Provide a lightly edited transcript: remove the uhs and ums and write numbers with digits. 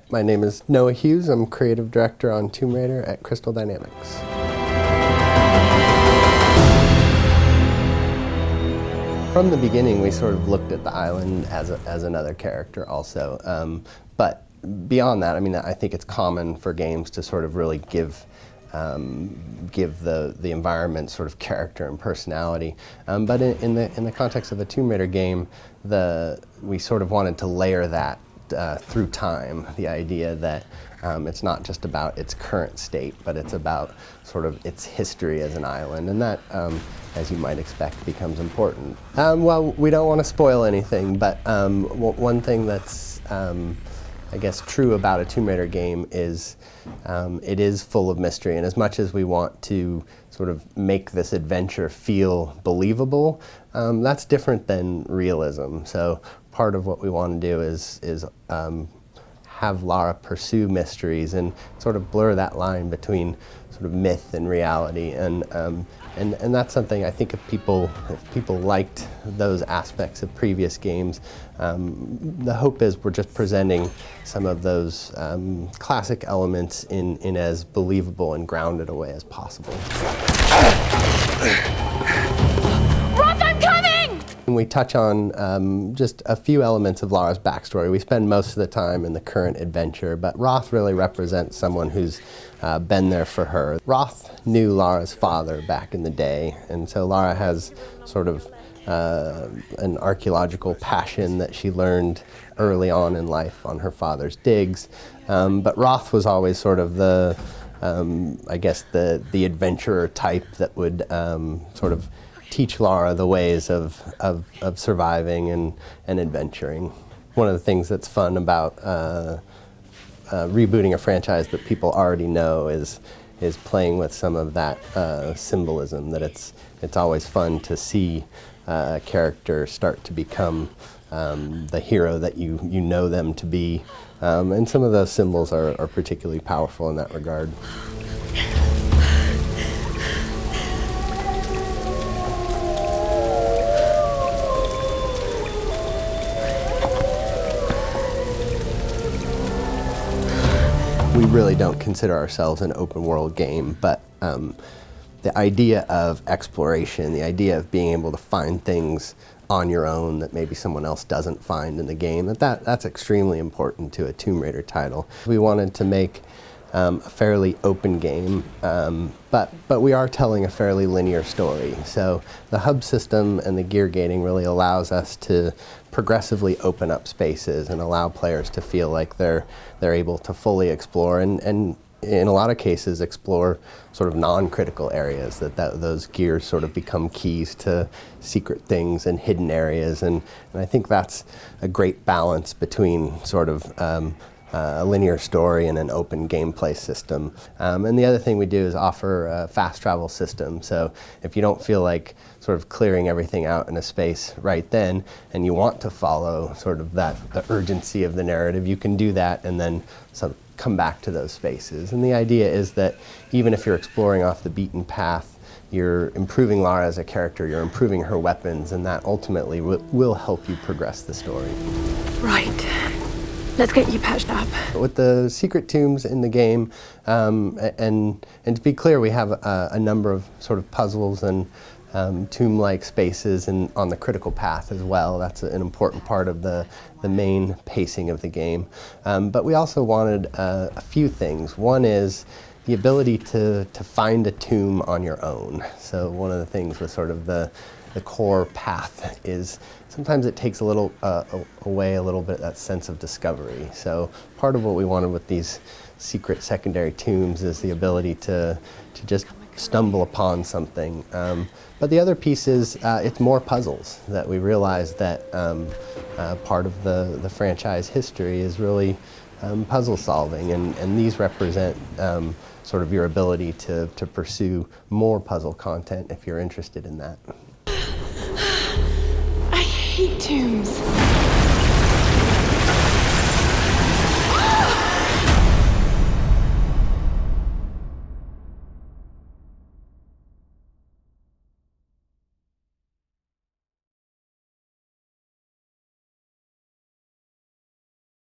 My name is Noah Hughes. I'm creative director on Tomb Raider at Crystal Dynamics. From the beginning, we sort of looked at the island as another character also. But beyond that, I mean, I think it's common for games to sort of really give the environment sort of character and personality. But in the context of a Tomb Raider game, we sort of wanted to layer that through time. The idea that it's not just about its current state, but it's about sort of its history as an island, and that, as you might expect, becomes important. Well, we don't want to spoil anything, but one thing that's I guess true about a Tomb Raider game is it is full of mystery, and as much as we want to sort of make this adventure feel believable, that's different than realism. So part of what we want to do is have Lara pursue mysteries and sort of blur that line between sort of myth and reality, and that's something I think if people liked those aspects of previous games, the hope is we're just presenting some of those classic elements in as believable and grounded a way as possible. And we touch on just a few elements of Lara's backstory. We spend most of the time in the current adventure, but Roth really represents someone who's been there for her. Roth knew Lara's father back in the day, and so Lara has sort of an archaeological passion that she learned early on in life on her father's digs. But Roth was always sort of the, I guess, the adventurer type that would sort of teach Lara the ways of surviving and adventuring. One of the things that's fun about rebooting a franchise that people already know is playing with some of that symbolism, that it's always fun to see a character start to become the hero that you know them to be. And some of those symbols are particularly powerful in that regard. We really don't consider ourselves an open world game, but the idea of exploration, the idea of being able to find things on your own that maybe someone else doesn't find in the game, that's extremely important to a Tomb Raider title. We wanted to make a fairly open game, but we are telling a fairly linear story. So the hub system and the gear gating really allows us to progressively open up spaces and allow players to feel like they're able to fully explore and in a lot of cases explore sort of non-critical areas, that those gears sort of become keys to secret things and hidden areas, and I think that's a great balance between sort of a linear story and an open gameplay system. And the other thing we do is offer a fast travel system. So if you don't feel like sort of clearing everything out in a space right then, and you want to follow sort of the urgency of the narrative, you can do that and then sort of come back to those spaces. And the idea is that even if you're exploring off the beaten path, you're improving Lara as a character, you're improving her weapons, and that ultimately will help you progress the story. Right. Let's get you patched up. With the secret tombs in the game, and to be clear, we have a number of sort of puzzles and tomb-like spaces on the critical path as well. That's an important part of the main pacing of the game. But we also wanted a few things. One is the ability to find a tomb on your own. So one of the things with sort of the core path is sometimes it takes a little away a little bit that sense of discovery. So part of what we wanted with these secret secondary tombs is the ability to just stumble upon something. But the other piece is it's more puzzles, that we realize that part of the franchise history is really puzzle solving, and these represent sort of your ability to pursue more puzzle content if you're interested in that. I hate tombs.